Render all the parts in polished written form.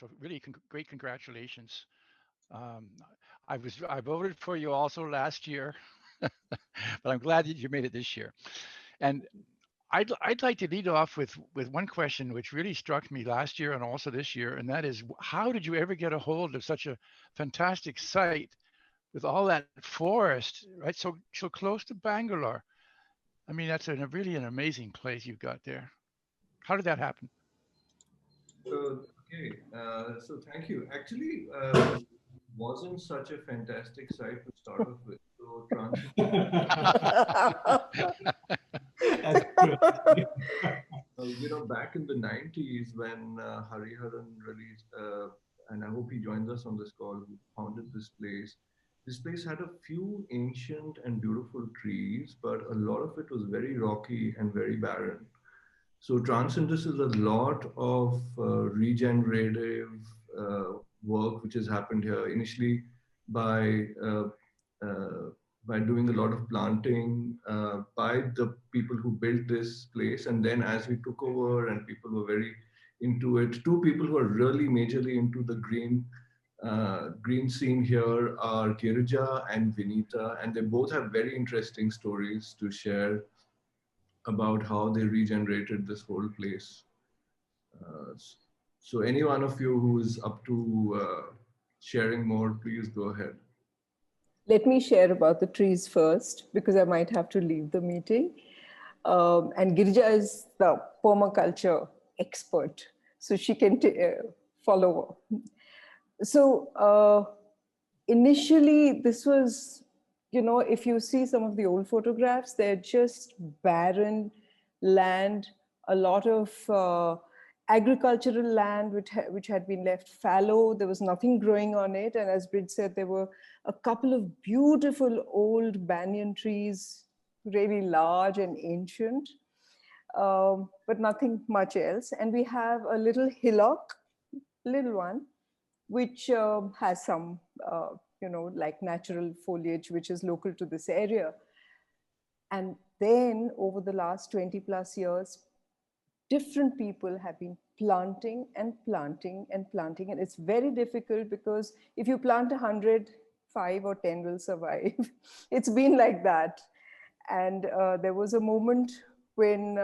So really, great congratulations. Um, I voted for you also last year, but I'm glad that you made it this year. And I'd like to lead off with one question which really struck me last year and also this year, and that is, how did you ever get a hold of such a fantastic site with all that forest, right? So close to Bangalore. I mean, that's really an amazing place you've got there. How did that happen? So thank you. Actually, wasn't such a fantastic site to start off with. So transit, That's true. back in the 90s when Hariharan released, and I hope he joins us on this call, who founded this place. This place had a few ancient and beautiful trees, but a lot of it was very rocky and very barren. So transcendence is a lot of regenerative uh, work which has happened here. Initially, by uh, uh, by doing a lot of planting by the people who built this place, and then as we took over and people were very into it, two people who are really majorly into the green scene here are Girija and Vinita, and they both have very interesting stories to share about how they regenerated this whole place. Uh, so, any one of you who is up to sharing more, please go ahead. Let me share about the trees first, because I might have to leave the meeting. And Girija is the permaculture expert, so she can follow. So initially, this was, if you see some of the old photographs, they're just barren land, a lot of agricultural land which had been left fallow. There was nothing growing on it. And as Brid said, there were a couple of beautiful old banyan trees, really large and ancient, but nothing much else. And we have a little hillock, little one, which has some, like natural foliage, which is local to this area. And then over the last 20 plus years, different people have been planting and planting and planting. And it's very difficult because if you plant 100, 5 or 10 will survive. It's been like that. And there was a moment when,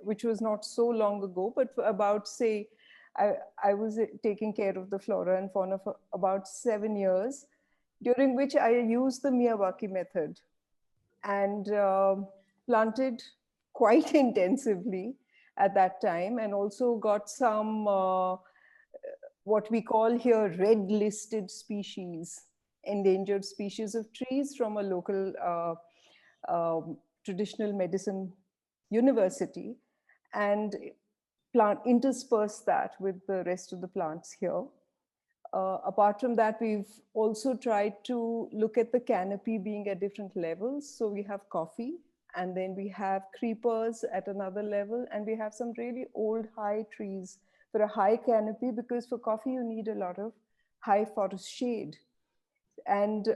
which was not so long ago, but about, say, I was taking care of the flora and fauna for about 7 years, during which I used the Miyawaki method and planted quite intensively at that time, and also got some what we call here red listed species, endangered species of trees from a local traditional medicine university, and intersperse that with the rest of the plants here. Apart from that, we've also tried to look at the canopy being at different levels. So we have coffee, and then we have creepers at another level, and we have some really old high trees for a high canopy, because for coffee you need a lot of high forest shade. And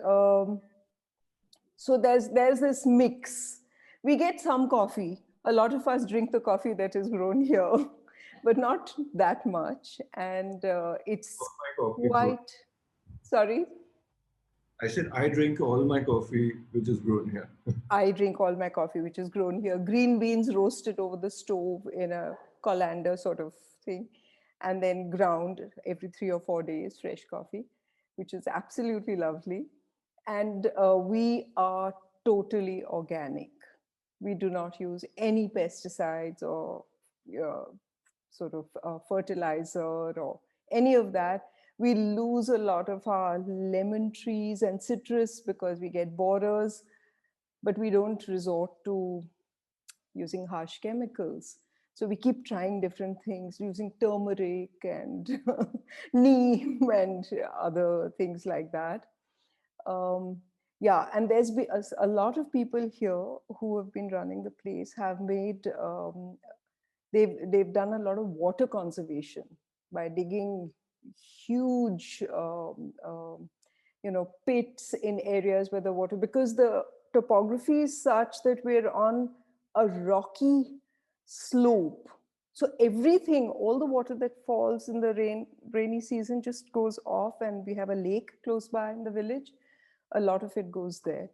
so there's this mix. We get some coffee. A lot of us drink the coffee that is grown here, but not that much. And it's quite, sorry? I said I drink all my coffee which is grown here. I drink all my coffee which is grown here. Green beans roasted over the stove in a colander sort of thing, and then ground every 3 or 4 days, fresh coffee, which is absolutely lovely. And we are totally organic. We do not use any pesticides or sort of fertilizer or any of that. We lose a lot of our lemon trees and citrus because we get borers, but we don't resort to using harsh chemicals. So we keep trying different things, using turmeric and neem and other things like that. Yeah, and there's been a lot of people here who have been running the place have made, they've done a lot of water conservation by digging huge, pits in areas where the water, because the topography is such that we're on a rocky slope. So everything, all the water that falls in the rainy season just goes off, and we have a lake close by in the village. A lot of it goes there.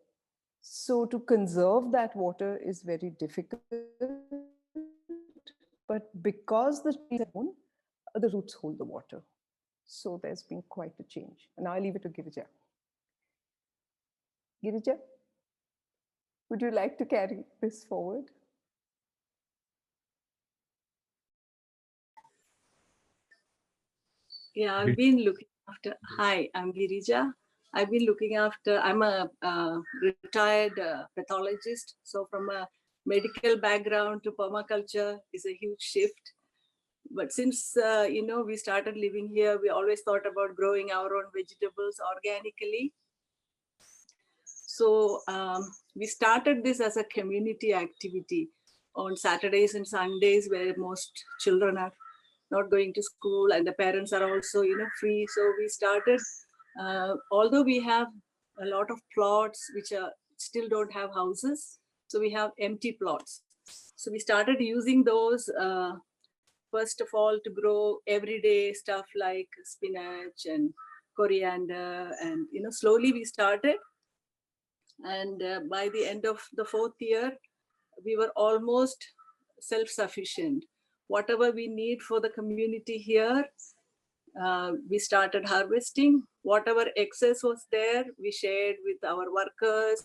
So to conserve that water is very difficult, but because the trees have grown, the roots hold the water. So there's been quite a change. And now I'll leave it to Girija. Girija, would you like to carry this forward? Yeah, I've been looking after. Hi, I'm Girija. I've been looking after. I'm a retired pathologist. So from a medical background to permaculture is a huge shift. But since we started living here, we always thought about growing our own vegetables organically. So we started this as a community activity on Saturdays and Sundays, where most children are not going to school and the parents are also free. So we started, although we have a lot of plots which are still don't have houses, so we have empty plots. So we started using those first of all to grow everyday stuff like spinach and coriander, and slowly we started, and by the end of the 4th year we were almost self-sufficient. Whatever we need for the community here, we started harvesting. Whatever excess was there, we shared with our workers,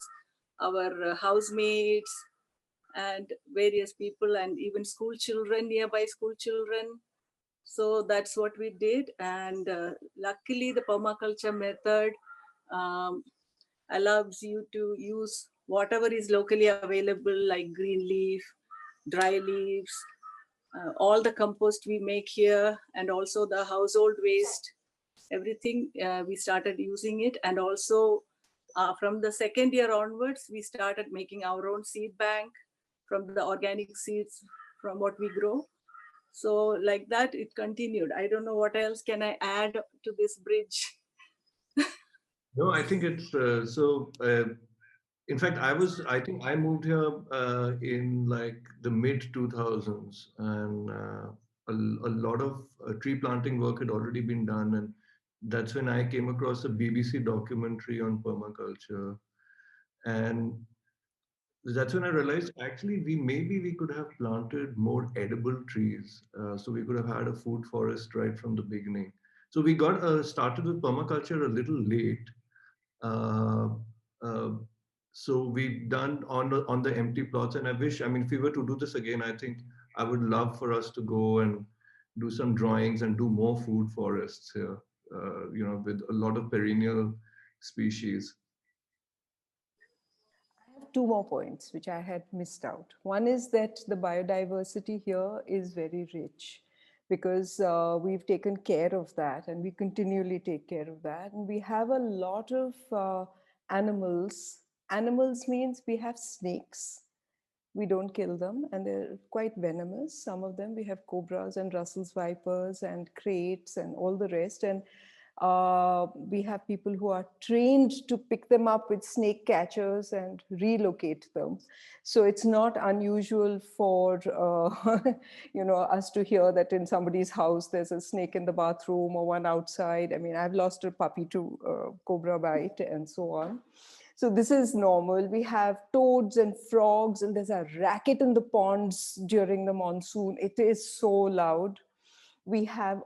our housemates, and various people, and even school children, nearby school children. So that's what we did. And luckily, the permaculture method allows you to use whatever is locally available, like green leaf, dry leaves, all the compost we make here, and also the household waste, everything, we started using it. And also from the 2nd year onwards, we started making our own seed bank from the organic seeds from what we grow. So like that, it continued. I don't know what else can I add to this bridge. No, I think it's in fact, I think I moved here in like the mid 2000s, and a lot of tree planting work had already been done. And that's when I came across a BBC documentary on permaculture. And that's when I realized actually maybe we could have planted more edible trees. So we could have had a food forest right from the beginning. So we got started with permaculture a little late. Uh, uh, so we've done on the empty plots, and I mean, if we were to do this again, I think I would love for us to go and do some drawings and do more food forests here, with a lot of perennial species. I have 2 more points which I had missed out. One is that the biodiversity here is very rich, because we've taken care of that, and we continually take care of that. And we have a lot of animals. Animals means we have snakes. We don't kill them, and they're quite venomous. Some of them, we have cobras and Russell's vipers and kraits and all the rest. And we have people who are trained to pick them up with snake catchers and relocate them. So it's not unusual for us to hear that in somebody's house there's a snake in the bathroom or one outside. I mean, I've lost a puppy to cobra bite and so on. So this is normal. We have toads and frogs, and there's a racket in the ponds during the monsoon. It is so loud. We have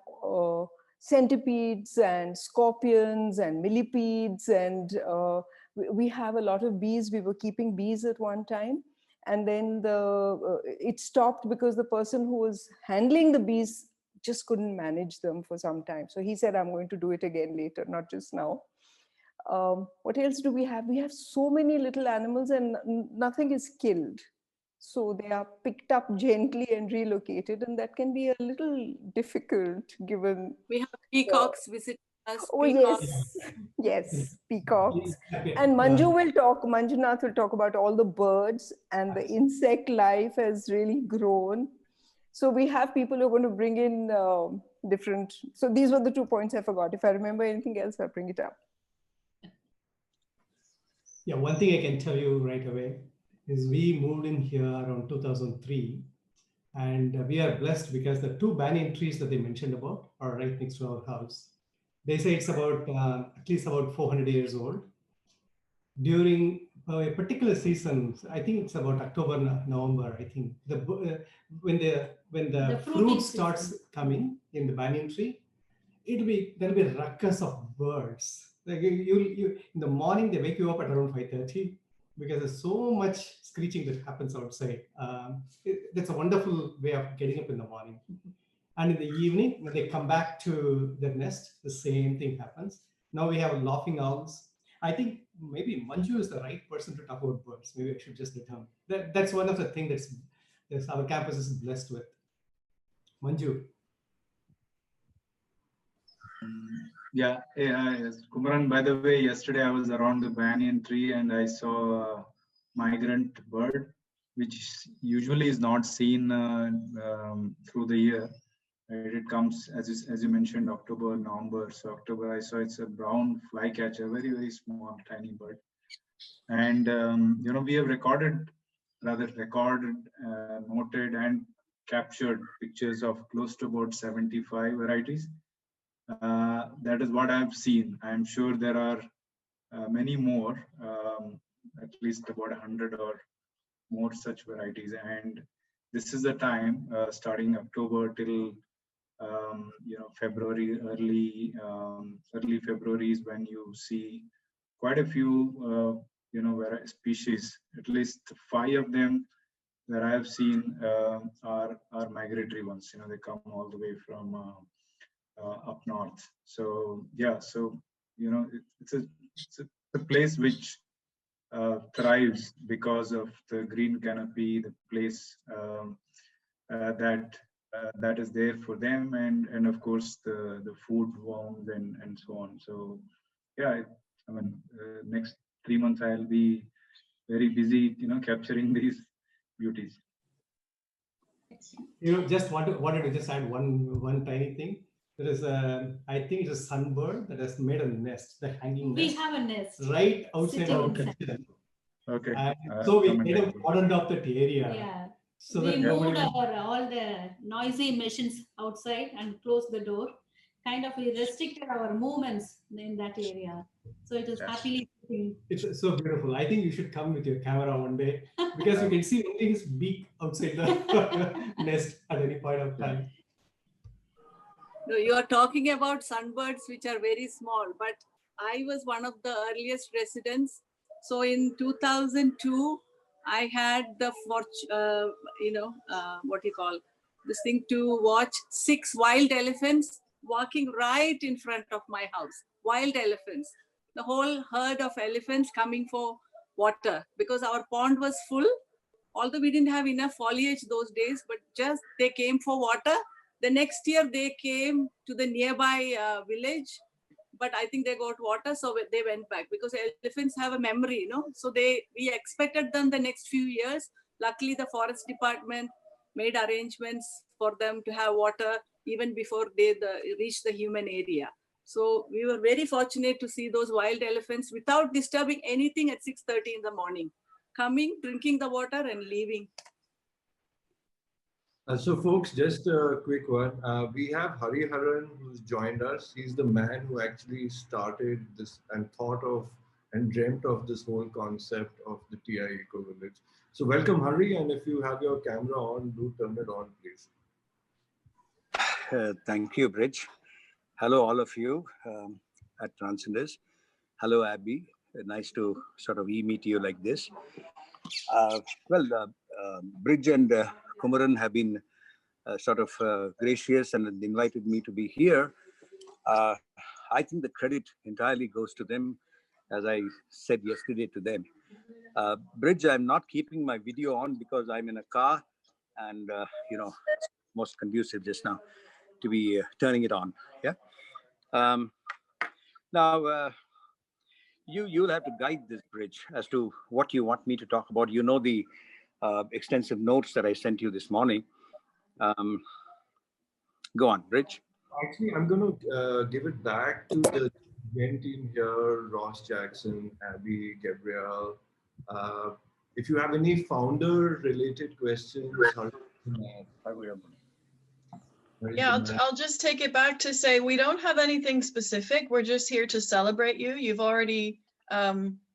centipedes and scorpions and millipedes, and we have a lot of bees. We were keeping bees at one time, and then it stopped because the person who was handling the bees just couldn't manage them for some time. So he said, I'm going to do it again later, not just now. What else do we have? We have so many little animals, and nothing is killed. So they are picked up gently and relocated, and that can be a little difficult given. We have peacocks visiting us. Oh Peacocks. yes, yes, peacocks. And Manjunath will talk about all the birds, and the insect life has really grown. So we have people who are going to bring in different. So these were the 2 points I forgot. If I remember anything else, I'll bring it up. Yeah, one thing I can tell you right away is we moved in here around 2003. And we are blessed because the 2 banyan trees that they mentioned about are right next to our house. They say it's about at least about 400 years old. During a particular season, I think it's about October, November. I think when the fruit starts coming in the banyan tree, there'll be a ruckus of birds. Like you in the morning they wake you up at around 5:30 because there's so much screeching that happens outside. That's a wonderful way of getting up in the morning. And in the evening, when they come back to their nest, the same thing happens. Now we have laughing owls. I think maybe Manju is the right person to talk about birds. Maybe I should just let him. That's one of the things that's our campus is blessed with. Manju. Yeah, yes. Kumaran, by the way, yesterday I was around the banyan tree and I saw a migrant bird, which usually is not seen through the year. It comes, as you mentioned, October, November. So October, I saw it's a brown flycatcher, very, very small, tiny bird. And, we have noted and captured pictures of close to about 75 varieties. That is what I've seen. I'm sure there are many more, at least about 100 or more such varieties. And this is the time, starting October till February, early February is when you see quite a few species. At least 5 of them that I have seen are migratory ones. They come all the way from up north. So yeah, so it's a place which thrives because of the green canopy, the place that is there for them, and of course the food worms and so on. So yeah, I mean, next 3 months I'll be very busy, capturing these beauties. Just wanted to just add one tiny thing. There is I think it's a sunbird that has made a nest, the hanging nest. We have a nest right outside our inside. kitchen. Okay. So we kind of cordoned off that area. Yeah. So we that moved all the noisy machines outside and closed the door. Kind of we restricted our movements in that area. So it is happily sitting. It's so beautiful. I think you should come with your camera one day because you can see only his beak outside the nest at any point of time. No, you are talking about sunbirds, which are very small, but I was one of the earliest residents. So in 2002, I had the this thing to watch 6 wild elephants walking right in front of my house. Wild elephants, the whole herd of elephants coming for water because our pond was full. Although we didn't have enough foliage those days, but just they came for water. The next year they came to the nearby village, but I think they got water, so they went back because elephants have a memory, So we expected them the next few years. Luckily, the forest department made arrangements for them to have water even before they reached the human area. So we were very fortunate to see those wild elephants without disturbing anything at 6:30 in the morning, coming, drinking the water and leaving. So folks, just a quick one. We have Hariharan who's joined us. He's the man who actually started this and thought of and dreamt of this whole concept of the TI Ecovillage. So welcome, Hari, and if you have your camera on, do turn it on, please. Thank you, Bridge. Hello, all of you at Transcenders. Hello, Abby. Nice to sort of meet you like this. Bridge and Kumaran have been gracious and invited me to be here. I think the credit entirely goes to them, as I said yesterday to them. Bridge, I'm not keeping my video on because I'm in a car and, it's most conducive just now to be turning it on. Yeah. Now, you'll have to guide this, Bridge, as to what you want me to talk about. You know the extensive notes that I sent you this morning. Go on, Bridge. Actually, I'm going to give it back to the gen team here, Ross Jackson, Abby, Gabrielle. If you have any founder-related questions, Yeah, I'll just take it back to say we don't have anything specific. We're just here to celebrate you. You've already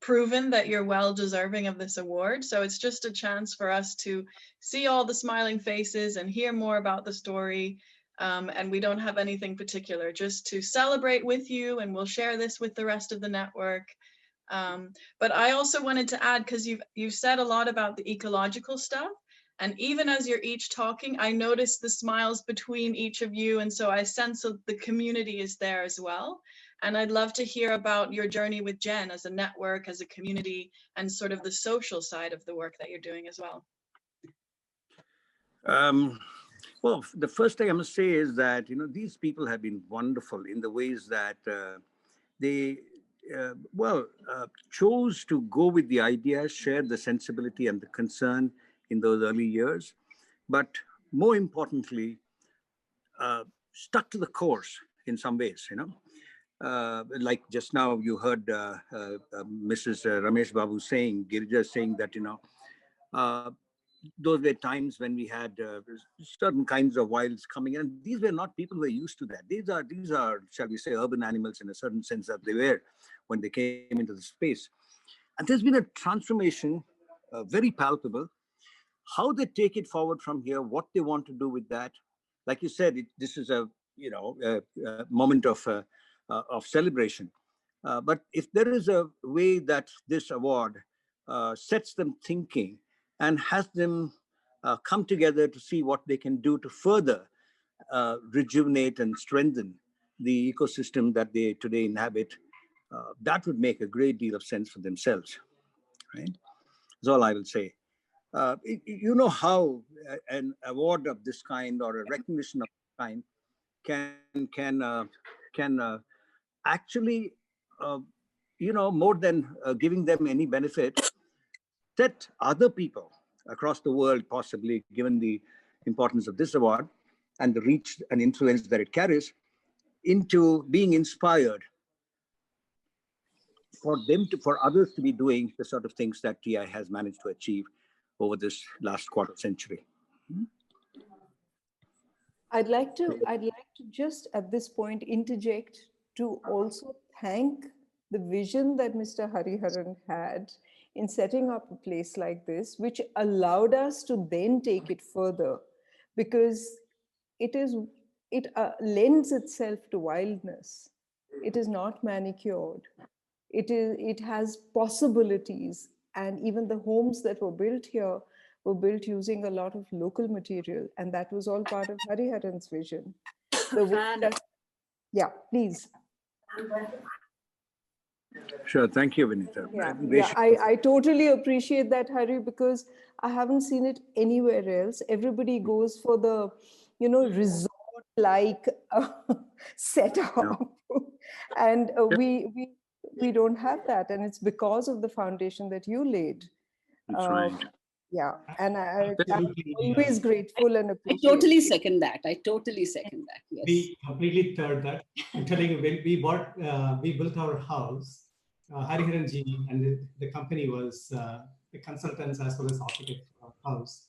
proven that you're well deserving of this award. So it's just a chance for us to see all the smiling faces and hear more about the story. And we don't have anything particular, just to celebrate with you, and we'll share this with the rest of the network. But I also wanted to add, because you've said a lot about the ecological stuff. And even as you're each talking, I noticed the smiles between each of you. And so I sense that the community is there as well. And I'd love to hear about your journey with Jen as a network, as a community, and sort of the social side of the work that you're doing as well. Well, the first thing I must say is that, these people have been wonderful in the ways that they, chose to go with the idea, share the sensibility and the concern in those early years, but more importantly, stuck to the course in some ways, like just now you heard Mrs. Ramesh Babu saying, Girija saying that, those were times when we had certain kinds of wilds coming in. These were not people who were used to that. These are, shall we say, urban animals in a certain sense that they were when they came into the space. And there's been a transformation, very palpable. How they take it forward from here, what they want to do with that. Like you said, this is a moment of celebration. But if there is a way that this award sets them thinking and has them come together to see what they can do to further rejuvenate and strengthen the ecosystem that they today inhabit, that would make a great deal of sense for themselves, right? That's all I will say. You know how an award of this kind or a recognition of this kind can actually, more than giving them any benefit, set other people across the world, possibly given the importance of this award and the reach and influence that it carries, into being inspired for others to be doing the sort of things that TI has managed to achieve over this last quarter century. I'd like to just at this point interject to also thank the vision that Mr. Hariharan had in setting up a place like this, which allowed us to then take it further, because it lends itself to wildness. It is not manicured. It has possibilities, and even the homes that were built here were built using a lot of local material, and that was all part of Hariharan's vision. Yeah, please. Sure, thank you, Vinita. Yeah, I totally appreciate that, Hari, because I haven't seen it anywhere else. Everybody goes for the, resort-like setup, no. And we don't have that, and it's because of the foundation that you laid. That's right. Yeah, and I'm always grateful and appreciative. I totally second that. Yes. We completely third that. I'm telling you, when we built our house, Hariharan ji and the company was the consultants as well as architect for our house.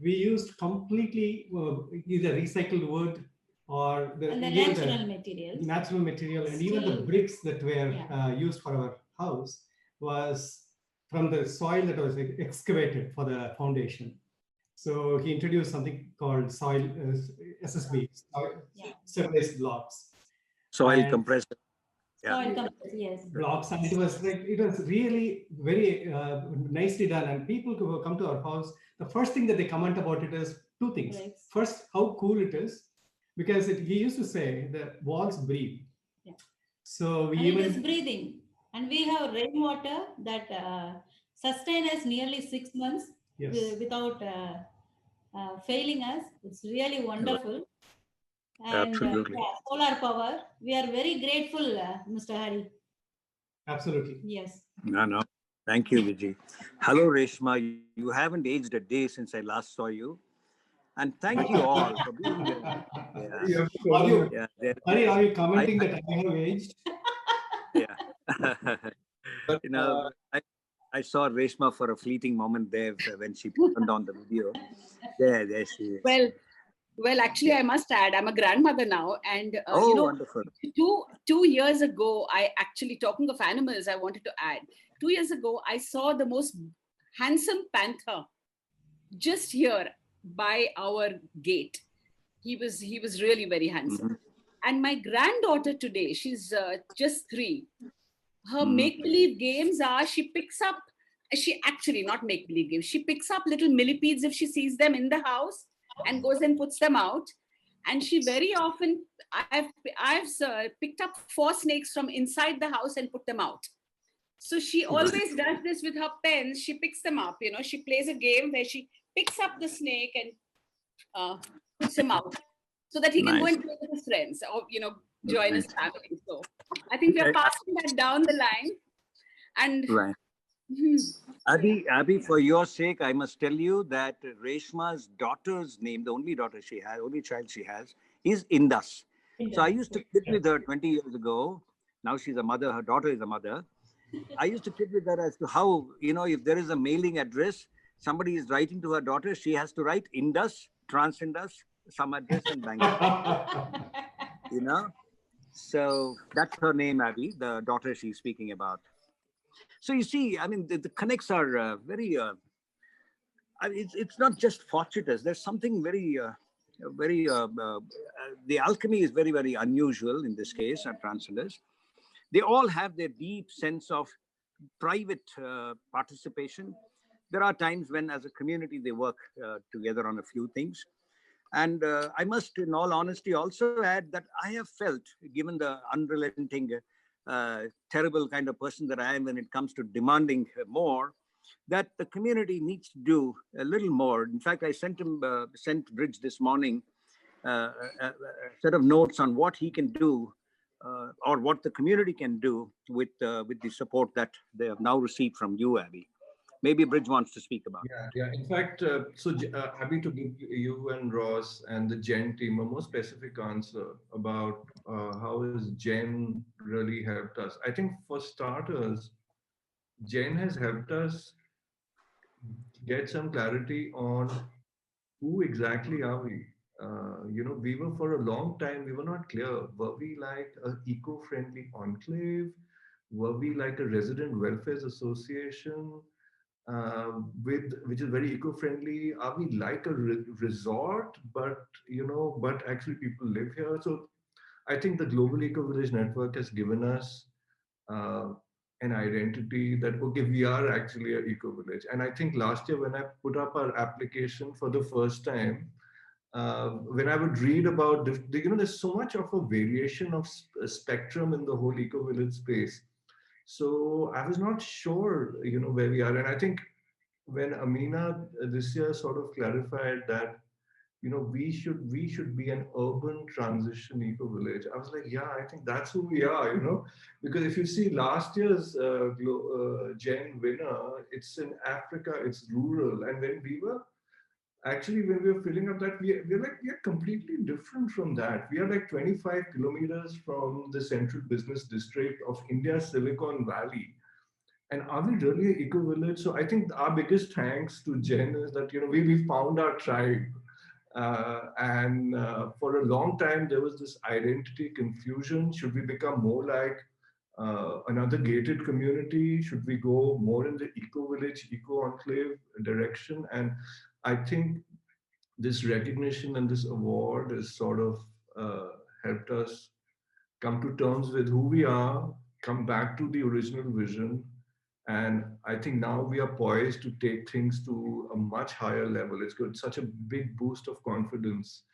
We used completely either recycled wood or the natural material, and even the bricks that were used for our house was from the soil that was excavated for the foundation. So he introduced something called soil SSB, stabilized blocks. Soil compressor. Soil compressor, yes. Blocks, and it was really very nicely done. And people who come to our house, the first thing that they comment about it is two things. Right. First, how cool it is, because he used to say the walls breathe. Yeah. So it is breathing. And we have rainwater that sustain us nearly 6 months without failing us. It's really wonderful. And absolutely. Solar power. We are very grateful, Mr. Hari. Absolutely. Yes. No. Thank you, Vijay. Hello, Reshma. You haven't aged a day since I last saw you. And thank you all for being here. Hari, are you commenting that I have aged? Yeah. I saw Reshma for a fleeting moment there when she turned on the video. There she is. Well, actually, I must add, I'm a grandmother now, and wonderful. 2 years ago, I actually, talking of animals, I wanted to add. 2 years ago, I saw the most handsome panther just here by our gate. He was really very handsome. And my granddaughter today, she's just 3. Her make-believe games are, she not make-believe games, she picks up little millipedes if she sees them in the house and goes and puts them out. And she very often, I've picked up 4 snakes from inside the house and put them out. So she always does this with her pens. She picks them up, she plays a game where she picks up the snake and puts him out so that he can go and play with his friends or, join his family. So I think we're passing that down the line. And Abby, for your sake, I must tell you that Reshma's daughter's name, the only child she has, is Indus. So I used to kid with her 20 years ago. Now she's a mother, her daughter is a mother. I used to kid with her as to how, if there is a mailing address, somebody is writing to her daughter, she has to write Indus, Trans-Indus, some address in Bangalore. So that's her name, Abby, the daughter she's speaking about. So you see, I mean, the connects are very, it's not just fortuitous. There's something very, the alchemy is very, very unusual in this case at Trans-Indus. They all have their deep sense of private participation. There are times when as a community, they work together on a few things. And I must, in all honesty, also add that I have felt, given the unrelenting, terrible kind of person that I am when it comes to demanding more, that the community needs to do a little more. In fact, I sent Bridge this morning a set of notes on what he can do or what the community can do with the support that they have now received from you, Abby. Maybe Bridge wants to speak about it. Yeah. In fact, happy to give you and Ross and the Gen team a more specific answer about how has Gen really helped us. I think for starters, Gen has helped us get some clarity on who exactly are we. We were for a long time, we were not clear. Were we like an eco-friendly enclave? Were we like a resident welfare association? Which is very eco-friendly? Are we like a resort, but actually people live here? So I think the Global Ecovillage Network has given us an identity that, okay, we are actually an eco-village. And I think last year when I put up our application for the first time, when I would read about, there's so much of a variation of spectrum in the whole eco-village space. So I was not sure, where we are. And I think when Amina this year sort of clarified that, we should be an urban transition eco-village, I was like, yeah, I think that's who we are, because if you see last year's Gen winner, it's in Africa, it's rural. And when we were filling up that, we are completely different from that. We are like 25 kilometers from the central business district of India's Silicon Valley. And are we really an eco-village? So I think our biggest thanks to Jen is that, we found our tribe. And for a long time, there was this identity confusion. Should we become more like another gated community? Should we go more in the eco-village, eco-enclave direction? And I think this recognition and this award has sort of helped us come to terms with who we are, come back to the original vision. And I think now we are poised to take things to a much higher level. It's got such a big boost of confidence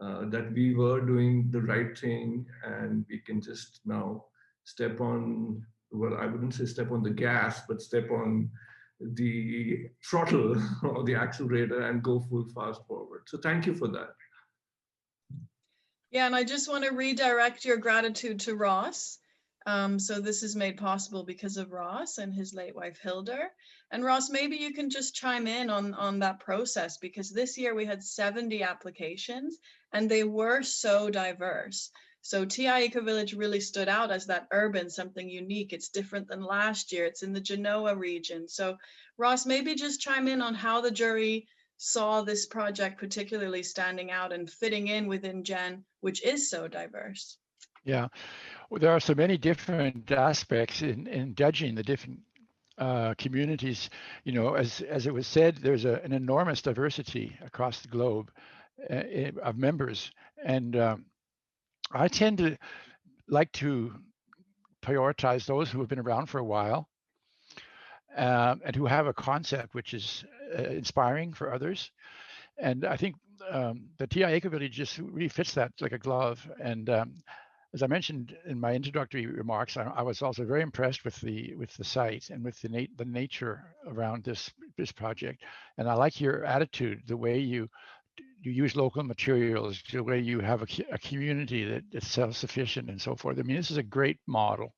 that we were doing the right thing, and we can just now step on, well, I wouldn't say step on the gas, but step on the throttle or the accelerator and go full fast forward. So thank you for that. Yeah, and I just want to redirect your gratitude to Ross. So this is made possible because of Ross and his late wife, Hildur. And Ross, maybe you can just chime in on that process, because this year we had 70 applications and they were so diverse. So TI Ecovillage really stood out as that urban, something unique. It's different than last year. It's in the Genoa region. So Ross, maybe just chime in on how the jury saw this project particularly standing out and fitting in within Gen, which is so diverse. Yeah, well, there are so many different aspects in judging the different communities. You know, as it was said, there's an enormous diversity across the globe of members, and I tend to like to prioritize those who have been around for a while and who have a concept which is inspiring for others. And I think the TI Ecovillage just really fits that like a glove. And as I mentioned in my introductory remarks, I was also very impressed with the site and with the nature around this project. And I like your attitude, the way you use local materials, the way you have a community that's self-sufficient and so forth. I mean, this is a great model.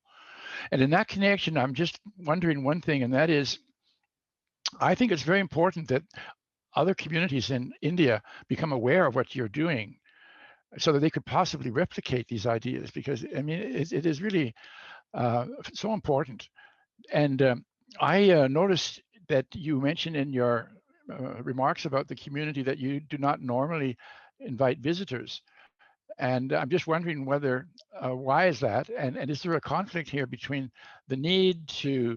And in that connection, I'm just wondering one thing, and that is, I think it's very important that other communities in India become aware of what you're doing so that they could possibly replicate these ideas, because I mean, it is really so important. And I noticed that you mentioned in your remarks about the community that you do not normally invite visitors. And I'm just wondering whether, why is that? And is there a conflict here between the need to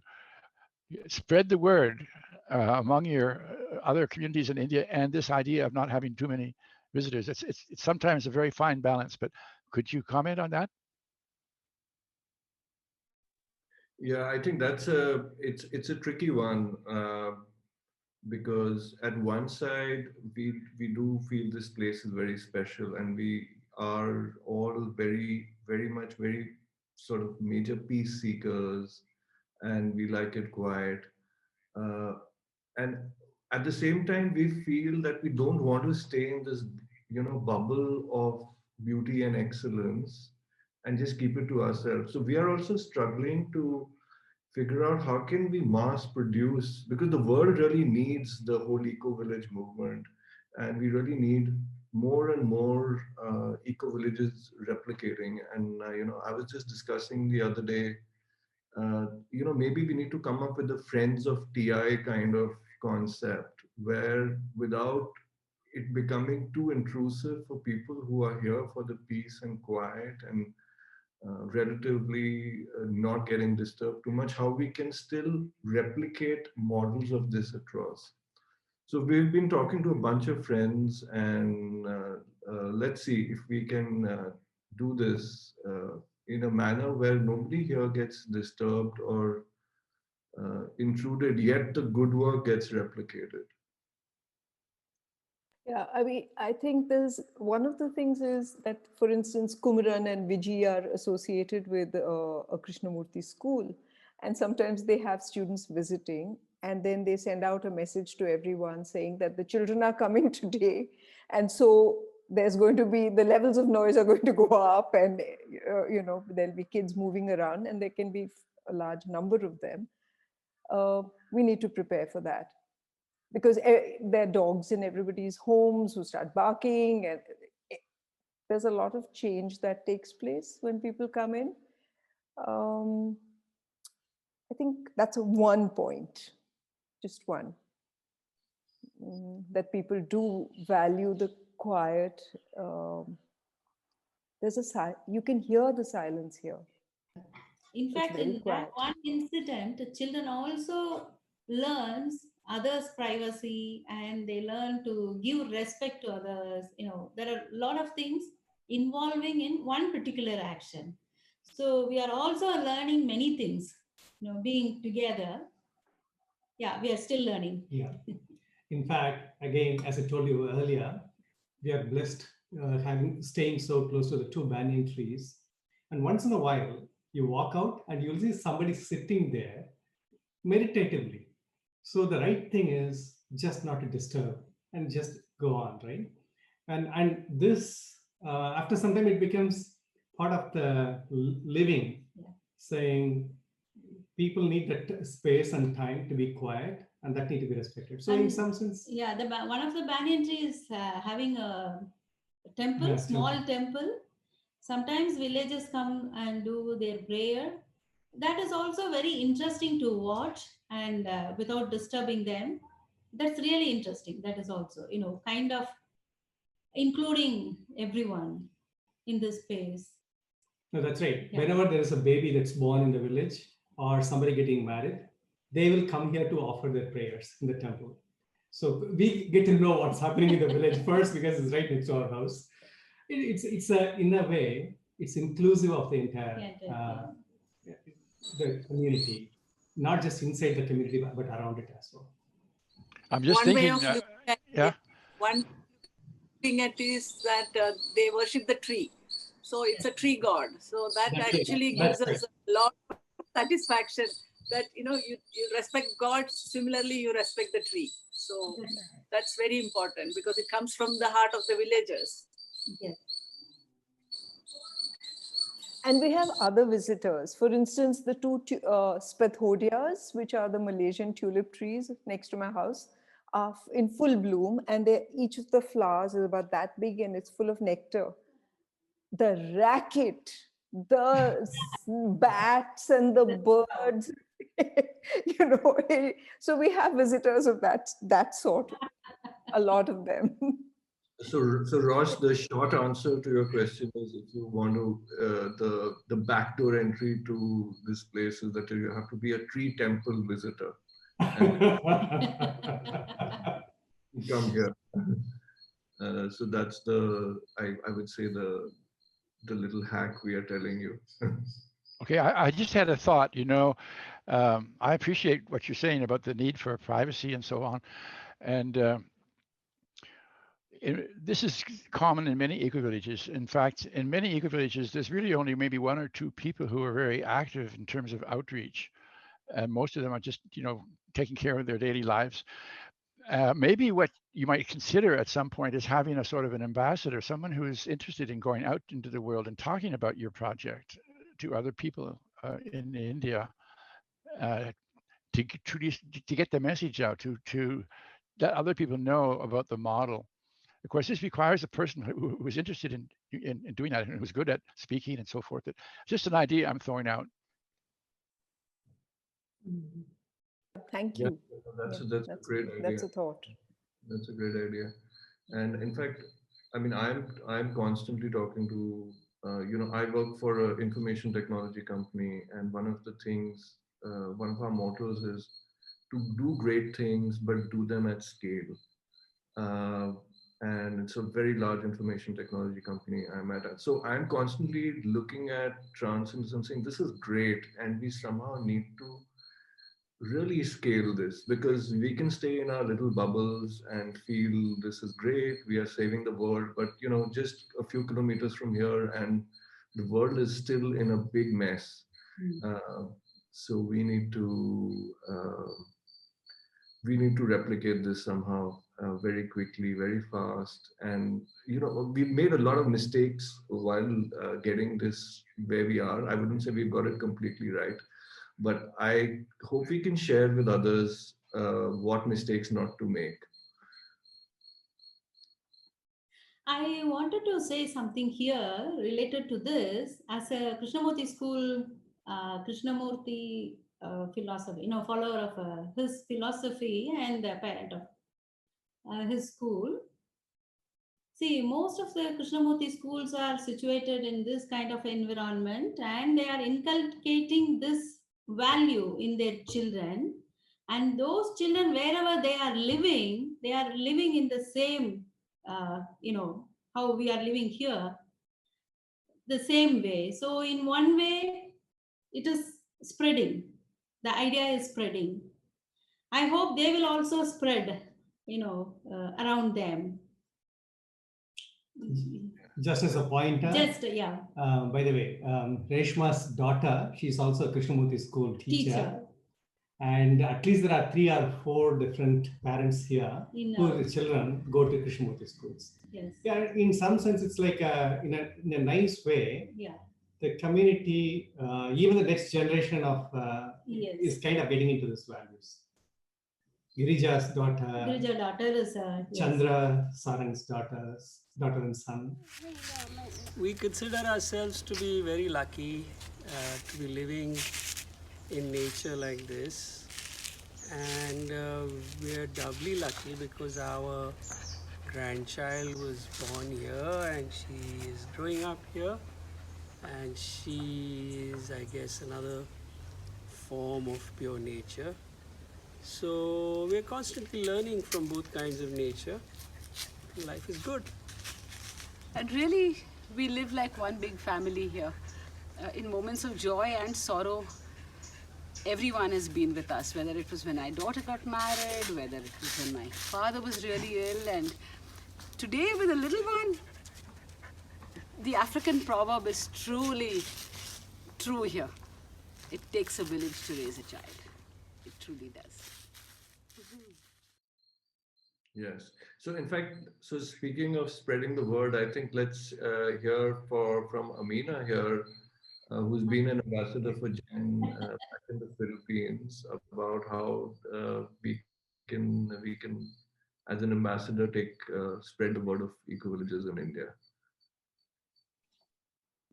spread the word among your other communities in India and this idea of not having too many visitors? It's sometimes a very fine balance, but could you comment on that? Yeah, I think it's a tricky one because at one side we do feel this place is very special, and we are all very sort of major peace seekers, and we like it quiet. And at the same time, we feel that we don't want to stay in this, bubble of beauty and excellence and just keep it to ourselves. So we are also struggling to figure out how can we mass produce, because the world really needs the whole eco-village movement, and we really need more and more eco-villages replicating. And I was just discussing the other day, maybe we need to come up with the friends of TI kind of concept, where without it becoming too intrusive for people who are here for the peace and quiet and relatively not getting disturbed too much, how we can still replicate models of this across. So we've been talking to a bunch of friends, and let's see if we can do this in a manner where nobody here gets disturbed or intruded, yet the good work gets replicated. Yeah, I mean, I think there's one of the things is that, for instance, Kumaran and Vijay are associated with a Krishnamurti school, and sometimes they have students visiting, and then they send out a message to everyone saying that the children are coming today, and so there's going to be, the levels of noise are going to go up, and there'll be kids moving around, and there can be a large number of them. We need to prepare for that, because there are dogs in everybody's homes who start barking, and there's a lot of change that takes place when people come in. I think that's one point, just one, that people do value the quiet. You can hear the silence here. In fact, in that one incident, children also learns others' privacy, and they learn to give respect to others. There are a lot of things involving in one particular action. So we are also learning many things, being together. Yeah, we are still learning. Yeah. In fact, again, as I told you earlier, we are blessed staying so close to the 2 banyan trees. And once in a while, you walk out and you'll see somebody sitting there meditatively. So the right thing is just not to disturb and just go on, right? And this, after some time, it becomes part of the living, saying people need that space and time to be quiet, and that need to be respected. So in some sense, yeah, one of the banyan trees having a temple, small temple, Sometimes villagers come and do their prayer. That is also very interesting to watch, and without disturbing them. That's really interesting. That is also, kind of including everyone in this space. No, that's right. Yeah. Whenever there is a baby that's born in the village or somebody getting married, they will come here to offer their prayers in the temple. So we get to know what's happening in the village first because it's right next to our house. It's in a way, it's inclusive of the entire the community, not just inside the community, but around it as well. I'm just one thinking, way of looking at it, one thing at is that they worship the tree. So it's a tree god. So that actually gives us a lot of satisfaction that, you respect God, similarly you respect the tree. So that's very important because it comes from the heart of the villagers. Yes. And we have other visitors. For instance, the two Spathodias, which are the Malaysian tulip trees next to my house, are in full bloom, and each of the flowers is about that big and it's full of nectar. The racket, the bats and the birds, so we have visitors of that sort, a lot of them. So Ross, the short answer to your question is, if you want to, the backdoor entry to this place is that you have to be a tree temple visitor. Come here. So that's I would say the little hack we are telling you. Okay, I just had a thought, I appreciate what you're saying about the need for privacy and so on. And this is common in many ecovillages. In fact, in many ecovillages, there's really only maybe one or two people who are very active in terms of outreach. And most of them are just, taking care of their daily lives. Maybe what you might consider at some point is having a sort of an ambassador, someone who is interested in going out into the world and talking about your project to other people in India, to get the message out, to let other people know about the model. Of course, this requires a person who is interested in doing that and who's good at speaking and so forth. It's just an idea I'm throwing out. Thank you. That's a great idea. That's a thought. That's a great idea. And in fact, I mean, I'm constantly talking to, I work for an information technology company, and one of the things, one of our mottos is to do great things, but do them at scale. And it's a very large information technology company I'm at. So I'm constantly looking at transits and saying, this is great, and we somehow need to really scale this, because we can stay in our little bubbles and feel this is great, we are saving the world, but just a few kilometers from here and the world is still in a big mess. So we need to replicate this somehow, very quickly, very fast. And we've made a lot of mistakes while getting this where we are. I wouldn't say we've got it completely right, but I hope we can share with others what mistakes not to make. I wanted to say something here related to this. As a Krishnamurti school, Krishnamurti philosophy, follower of his philosophy and a parent of his school. See, most of the Krishnamurti schools are situated in this kind of environment, and they are inculcating this value in their children. And those children, wherever they are living in the same, how we are living here, the same way. So in one way, it is spreading. The idea is spreading. I hope they will also spread, around them. Just as a pointer. Yeah. By the way, Reshma's daughter, she's also a Krishnamurti school teacher. And at least there are 3 or 4 different parents here whose children go to Krishnamurti schools. Yes. Yeah, in some sense, it's like in a nice way. Yeah. The community, even the next generation of is kind of getting into these values. Girija's daughter. Girija daughter is Chandra, Sarang's daughter and son. We consider ourselves to be very lucky to be living in nature like this, and we are doubly lucky because our grandchild was born here and she is growing up here, and she is, I guess, another form of pure nature. So we're constantly learning from both kinds of nature. Life is good. And really, we live like one big family here. In moments of joy and sorrow, everyone has been with us, whether it was when my daughter got married, whether it was when my father was really ill, and today with a little one. The African proverb is truly true here. It takes a village to raise a child. It truly does. Yes. So in fact, so speaking of spreading the word, I think let's hear from Amina here, who's been an ambassador for Gen back in the Philippines, about how we can, as an ambassador, spread the word of eco-villages in India.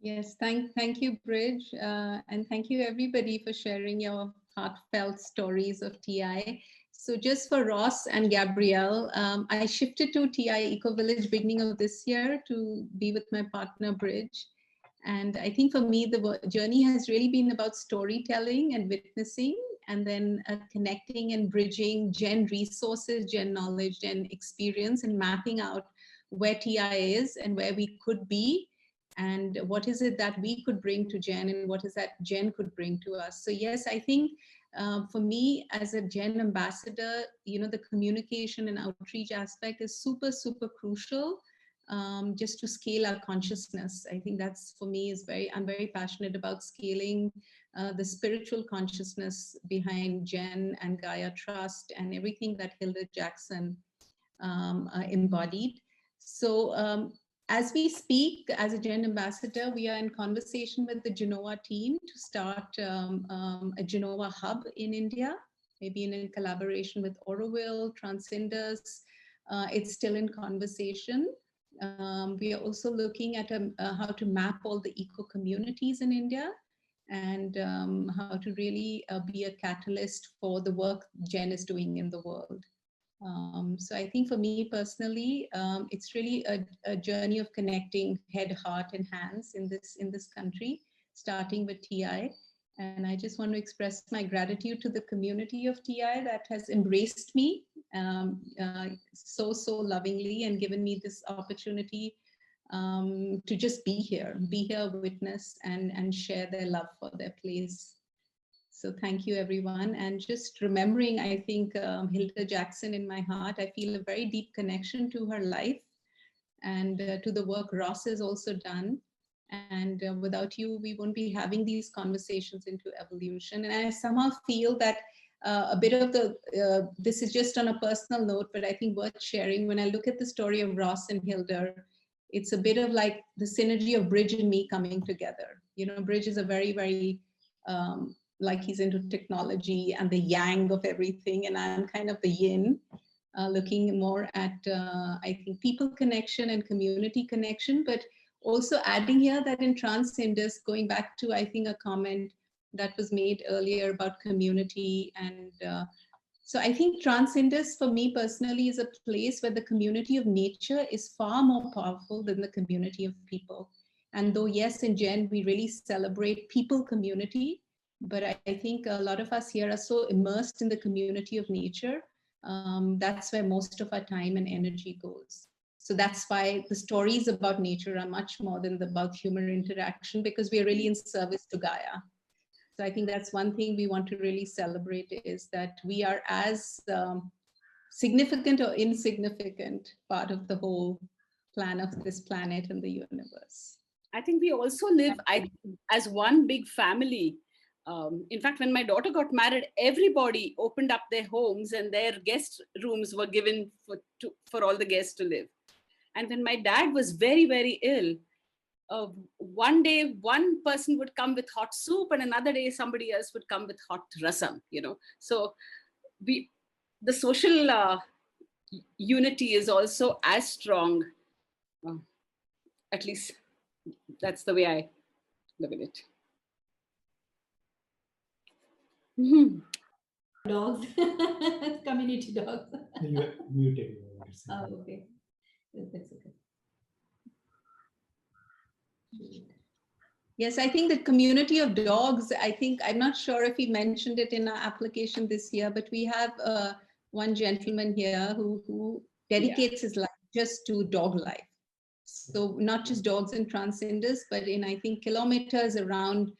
Yes, thank you, Bridge, and thank you everybody for sharing your heartfelt stories of TI. So just for Ross and Gabrielle, I shifted to TI Ecovillage beginning of this year to be with my partner Bridge. And I think for me, the journey has really been about storytelling and witnessing, and then connecting and bridging Gen resources, Gen knowledge, Gen experience, and mapping out where TI is and where we could be, and what is it that we could bring to Gen, and what is that Gen could bring to us. So yes, I think for me as a Gen ambassador, the communication and outreach aspect is super, super crucial, just to scale our consciousness. I think that's for me I'm very passionate about scaling the spiritual consciousness behind Gen and Gaia Trust and everything that Hildur Jackson embodied. So as we speak, as a Gen ambassador, we are in conversation with the Genoa team to start a Genoa hub in India, maybe in collaboration with Auroville, Transcendus. It's still in conversation. We are also looking at how to map all the eco communities in India, and how to really be a catalyst for the work Gen is doing in the world. So I think for me personally, it's really a journey of connecting head, heart, and hands in this country, starting with TI. And I just want to express my gratitude to the community of TI that has embraced me so lovingly and given me this opportunity to just be here, witness, and share their love for their place. So thank you, everyone. And just remembering, I think, Hildur Jackson in my heart, I feel a very deep connection to her life and to the work Ross has also done. And without you, we won't be having these conversations into evolution. And I somehow feel that a bit of this is just on a personal note, but I think worth sharing. When I look at the story of Ross and Hildur, it's a bit of like the synergy of Bridge and me coming together. Bridge is a very, very, like he's into technology and the yang of everything. And I'm kind of the yin, looking more at, I think, people connection and community connection, but also adding here that in Transcendus, going back to, I think, a comment that was made earlier about community. And so I think Transcendus for me personally is a place where the community of nature is far more powerful than the community of people. And though, yes, in Gen, we really celebrate people community, but I think a lot of us here are so immersed in the community of nature. That's where most of our time and energy goes. So that's why the stories about nature are much more than about human interaction, because we are really in service to Gaia. So I think that's one thing we want to really celebrate, is that we are as significant or insignificant part of the whole plan of this planet and the universe. I think we also live as one big family. In fact, when my daughter got married, everybody opened up their homes and their guest rooms were given for all the guests to live. And when my dad was very, very ill, one day one person would come with hot soup and another day somebody else would come with hot rasam, So the social unity is also as strong. At least that's the way I look at it. Dogs, community dogs. You are muted. Oh, okay. That's okay. Yes, I think the community of dogs, I'm not sure if we mentioned it in our application this year, but we have one gentleman here who dedicates his life just to dog life. So not just dogs and transcenders, but in, I think, kilometers around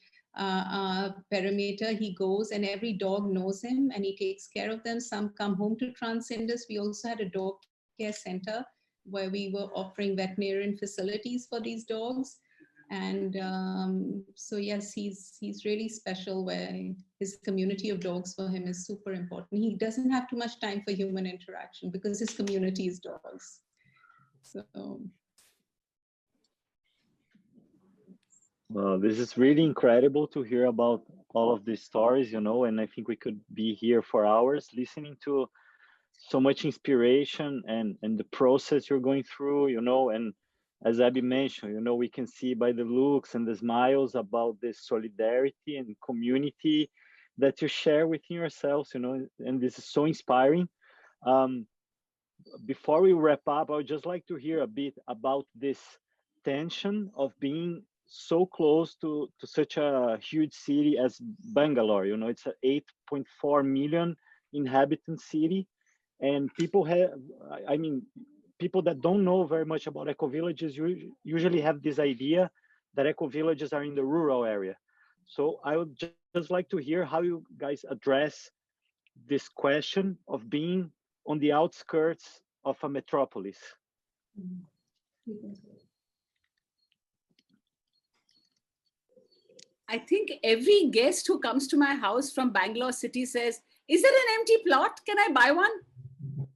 perimeter, he goes and every dog knows him and he takes care of them. Some come home to transcenders. We also had a dog care center where we were offering veterinarian facilities for these dogs. And so yes, he's really special, where his community of dogs for him is super important. He doesn't have too much time for human interaction because his community is dogs. So this is really incredible to hear about all of these stories, you know, and I think we could be here for hours listening to so much inspiration and the process you're going through, you know. And as Abby mentioned, you know, we can see by the looks and the smiles about this solidarity and community that you share within yourselves, you know, and this is so inspiring. Before we wrap up, I would just like to hear a bit about this tension of being so close to such a huge city as Bangalore. You know, it's an 8.4 million inhabitant city, and people have, I mean, people that don't know very much about ecovillages usually have this idea that ecovillages are in the rural area. So I would just like to hear how you guys address this question of being on the outskirts of a metropolis. I think every guest who comes to my house from Bangalore city says, "Is there an empty plot? Can I buy one?"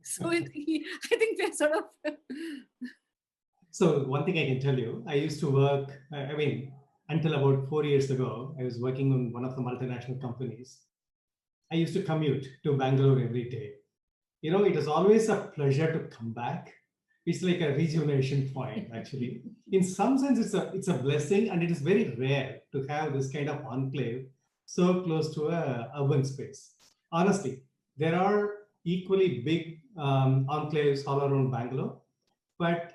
So I think they're sort of. So one thing I can tell you, I used to work, I mean, until about 4 years ago, I was working on one of the multinational companies. I used to commute to Bangalore every day. You know, it is always a pleasure to come back. It's like a rejuvenation point, actually. In some sense, it's a blessing, and it is very rare to have this kind of enclave so close to a urban space. Honestly, there are equally big enclaves all around Bangalore, but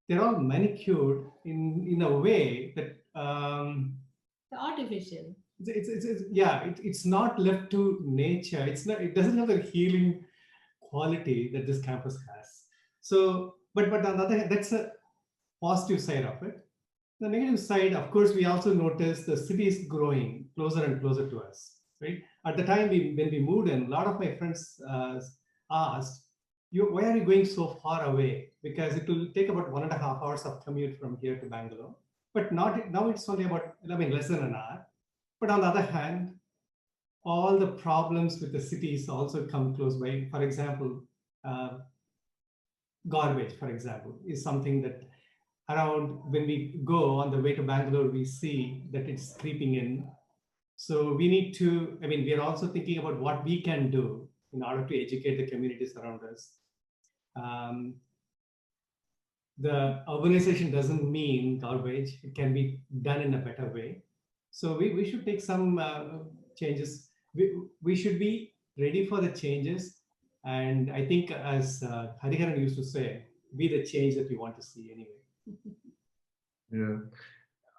they're all manicured in a way that the artificial. It's not left to nature. It doesn't have the healing quality that this campus has. So, but on the other hand, that's a positive side of it. The negative side, of course, we also noticed the city is growing closer and closer to us. Right? At the time when we moved in, a lot of my friends asked, why are you going so far away? Because it will take about 1.5 hours of commute from here to Bangalore. But now it's only about, less than an hour. But on the other hand, all the problems with the cities also come close by. For example, garbage, for example, is something that around when we go on the way to Bangalore, we see that it's creeping in. So we need to, we are also thinking about what we can do in order to educate the communities around us. The urbanization doesn't mean garbage. It can be done in a better way. So we should take some changes. We should be ready for the changes. And I think, as Hariharan used to say, be the change that we want to see anyway. Yeah.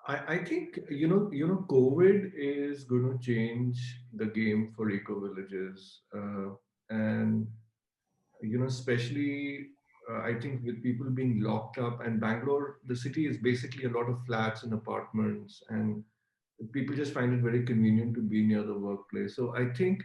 I think, COVID is going to change the game for eco-villages. And, especially, I think with people being locked up, and Bangalore, the city is basically a lot of flats and apartments, and people just find it very convenient to be near the workplace. So I think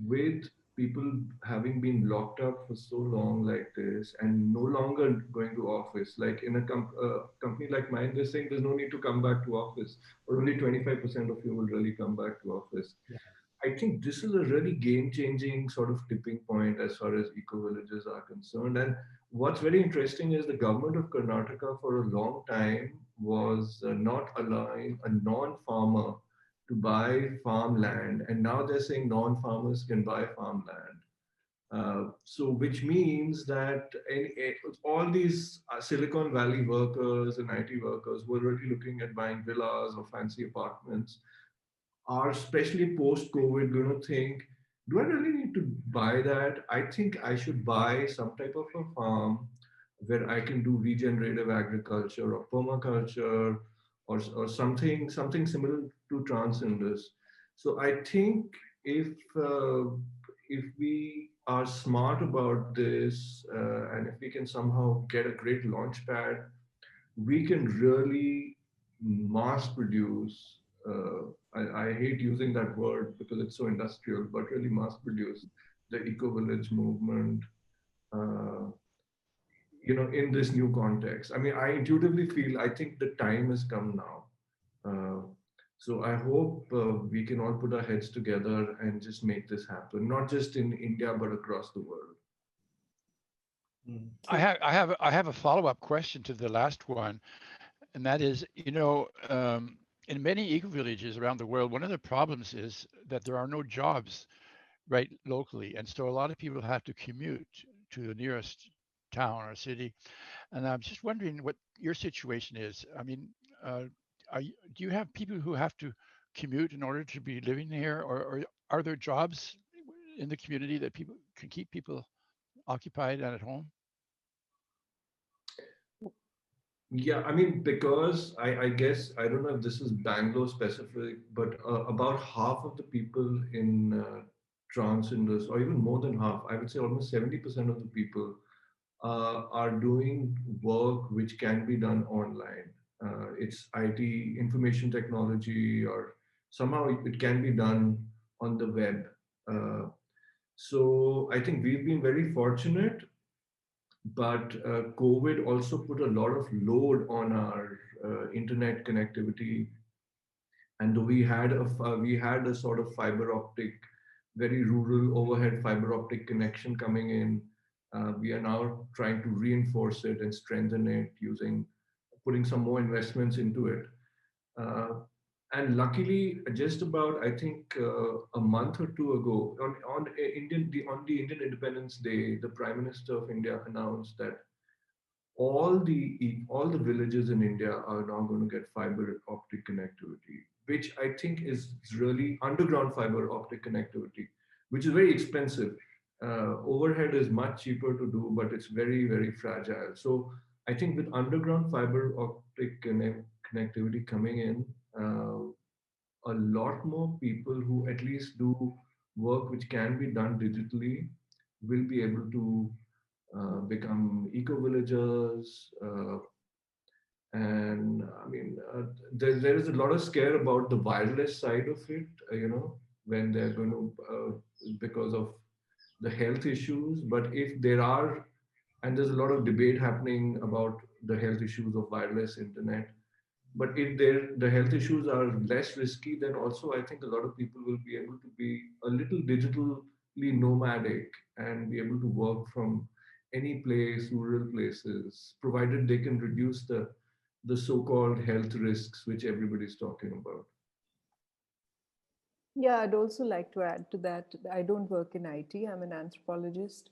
with people having been locked up for so long like this and no longer going to office, like in a company like mine, they're saying there's no need to come back to office, or only 25% of you will really come back to office. Yeah. I think this is a really game-changing sort of tipping point as far as eco-villages are concerned. And what's very interesting is the government of Karnataka for a long time was not allowing a non-farmer to buy farmland, and now they're saying non-farmers can buy farmland. So which means that all these Silicon Valley workers and IT workers who are really looking at buying villas or fancy apartments are, especially post-COVID, going to think, do I really need to buy that? I think I should buy some type of a farm where I can do regenerative agriculture or permaculture or something similar to Transcendus. So I think if if we are smart about this and if we can somehow get a great launch pad, we can really mass produce. I hate using that word because it's so industrial, but really mass produce the eco-village movement. In this new context. I mean, I intuitively feel I think the time has come now. So I hope we can all put our heads together and just make this happen, not just in India but across the world. I have a follow-up question to the last one, and that is, in many eco-villages around the world, one of the problems is that there are no jobs right locally, and so a lot of people have to commute to the nearest town or city. And I'm just wondering what your situation is. I mean, do you have people who have to commute in order to be living here, or are there jobs in the community that people can keep people occupied and at home? Yeah, I mean, because I guess, I don't know if this is Bangalore specific, but about half of the people in Transcendus, or even more than half, I would say almost 70% of the people are doing work which can be done online. It's IT, information technology, or somehow it can be done on the web. So I think we've been very fortunate, but COVID also put a lot of load on our internet connectivity. And we had a sort of fiber optic, very rural overhead fiber optic connection coming in. We are now trying to reinforce it and strengthen it putting some more investments into it. And luckily, just about, I think, a month or two ago, on the Indian Independence Day, the Prime Minister of India announced that all the villages in India are now going to get fiber optic connectivity, which I think is really underground fiber optic connectivity, which is very expensive. Overhead is much cheaper to do, but it's very, very fragile. So I think with underground fiber optic connectivity coming in, a lot more people who at least do work which can be done digitally will be able to become eco-villagers. And I mean, there is a lot of scare about the wireless side of it, when they're going to, because of the health issues. But if there are, and there's a lot of debate happening about the health issues of wireless internet, but if the health issues are less risky, then also I think a lot of people will be able to be a little digitally nomadic and be able to work from any place, rural places, provided they can reduce the so-called health risks which everybody's talking about. Yeah, I'd also like to add to that. I don't work in IT. I'm an anthropologist,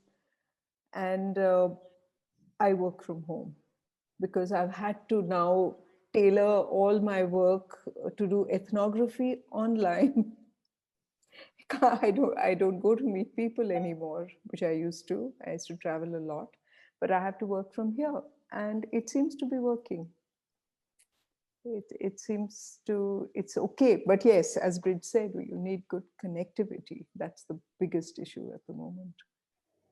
and I work from home because I've had to now tailor all my work to do ethnography online. I don't go to meet people anymore, which I used to. I used to travel a lot, but I have to work from here, and it seems to be working. It's okay. But yes, as Bridge said, you need good connectivity. That's the biggest issue at the moment.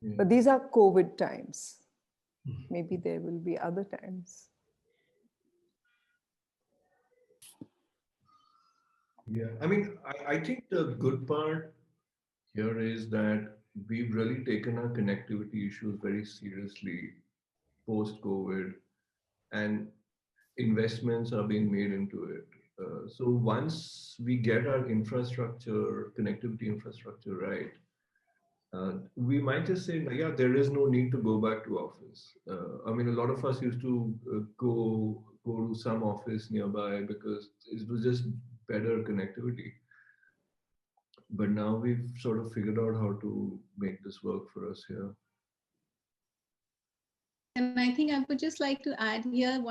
Yeah. But these are COVID times. Maybe there will be other times. Yeah, I mean, I think the good part here is that we've really taken our connectivity issues very seriously post-COVID, and investments are being made into it. So once we get our connectivity infrastructure right, we might just say, yeah, there is no need to go back to office. I mean, a lot of us used to go to some office nearby because it was just better connectivity. But now we've sort of figured out how to make this work for us here. And I think I would just like to add here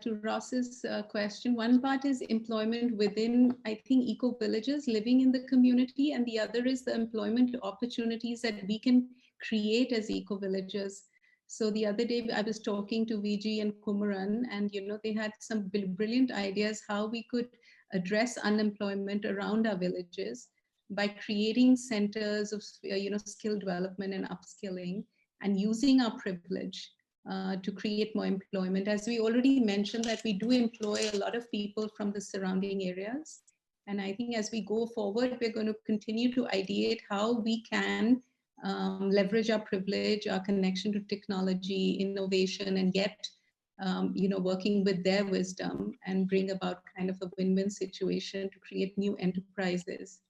to Ross's question. One part is employment within, I think, eco-villages, living in the community, and the other is the employment opportunities that we can create as eco-villages. So the other day I was talking to VG and Kumaran, and they had some brilliant ideas how we could address unemployment around our villages by creating centers of skill development and upskilling, and using our privilege to create more employment. As we already mentioned, that we do employ a lot of people from the surrounding areas. And I think as we go forward, we're going to continue to ideate how we can leverage our privilege, our connection to technology, innovation, and get, working with their wisdom and bring about kind of a win-win situation to create new enterprises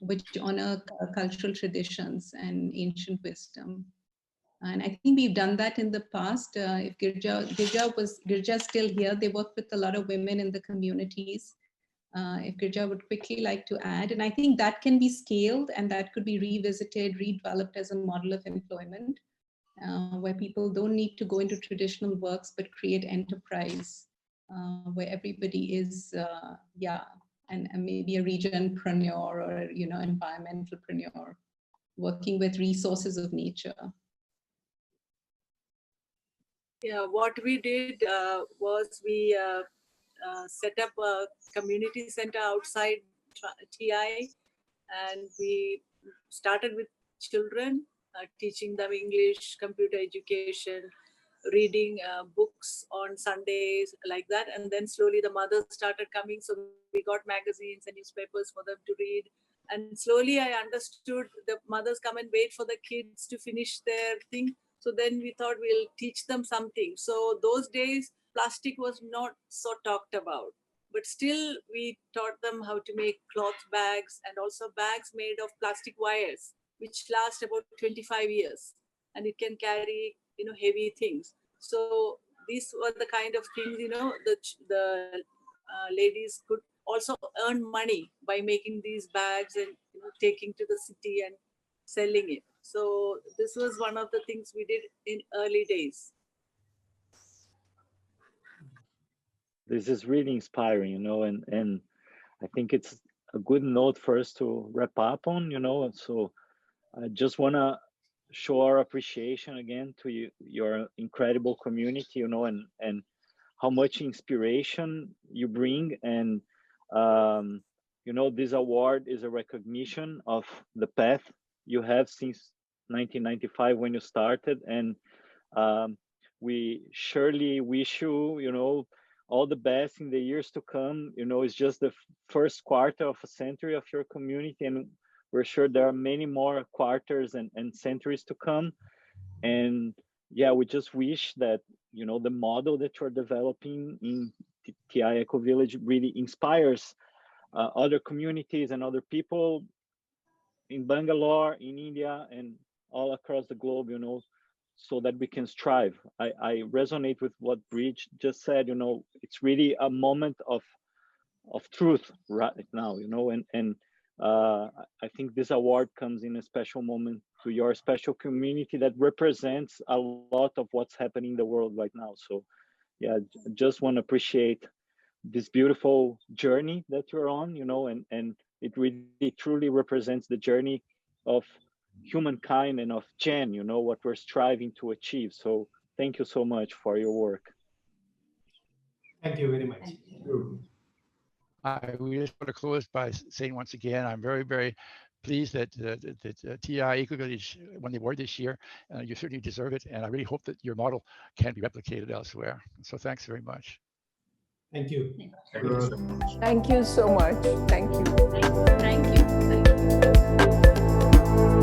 which honor cultural traditions and ancient wisdom. And I think we've done that in the past. If Girja's still here, they work with a lot of women in the communities. If Girja would quickly like to add, and I think that can be scaled and that could be revisited, redeveloped as a model of employment, where people don't need to go into traditional works, but create enterprise where everybody is, and maybe a regenpreneur or, environmentalpreneur, working with resources of nature. Yeah, what we did was we set up a community center outside TI, and we started with children, teaching them English, computer education, reading books on Sundays, like that. And then slowly the mothers started coming. So we got magazines and newspapers for them to read. And slowly I understood the mothers come and wait for the kids to finish their thing. So then we thought we'll teach them something. So those days, plastic was not so talked about, but still we taught them how to make cloth bags and also bags made of plastic wires, which last about 25 years and it can carry, heavy things. So these were the kind of things, the ladies could also earn money by making these bags and taking to the city and selling it. So this was one of the things we did in early days. This is really inspiring, and I think it's a good note for us to wrap up on, so I just want to show our appreciation again to you, your incredible community, and how much inspiration you bring. And, this award is a recognition of the path you have since 1995 when you started. And we surely wish you, all the best in the years to come. It's just the first quarter of a century of your community, and we're sure there are many more quarters and centuries to come. And yeah, we just wish that, the model that you're developing in TI Ecovillage really inspires other communities and other people in Bangalore, in India, and all across the globe, so that we can strive. I resonate with what Bridge just said. It's really a moment of truth right now, and I think this award comes in a special moment to your special community that represents a lot of what's happening in the world right now. So yeah, just want to appreciate this beautiful journey that you're on, and it really truly represents the journey of humankind and of Jen, what we're striving to achieve. So thank you so much for your work. Thank you very much. We just want to close by saying once again, I'm very, very pleased that TI Ecovillage won the award this year. You certainly deserve it, and I really hope that your model can be replicated elsewhere. So thanks very much. Thank you. Thank you so much. Thank you so much. Thank you. Thank you. Thank you.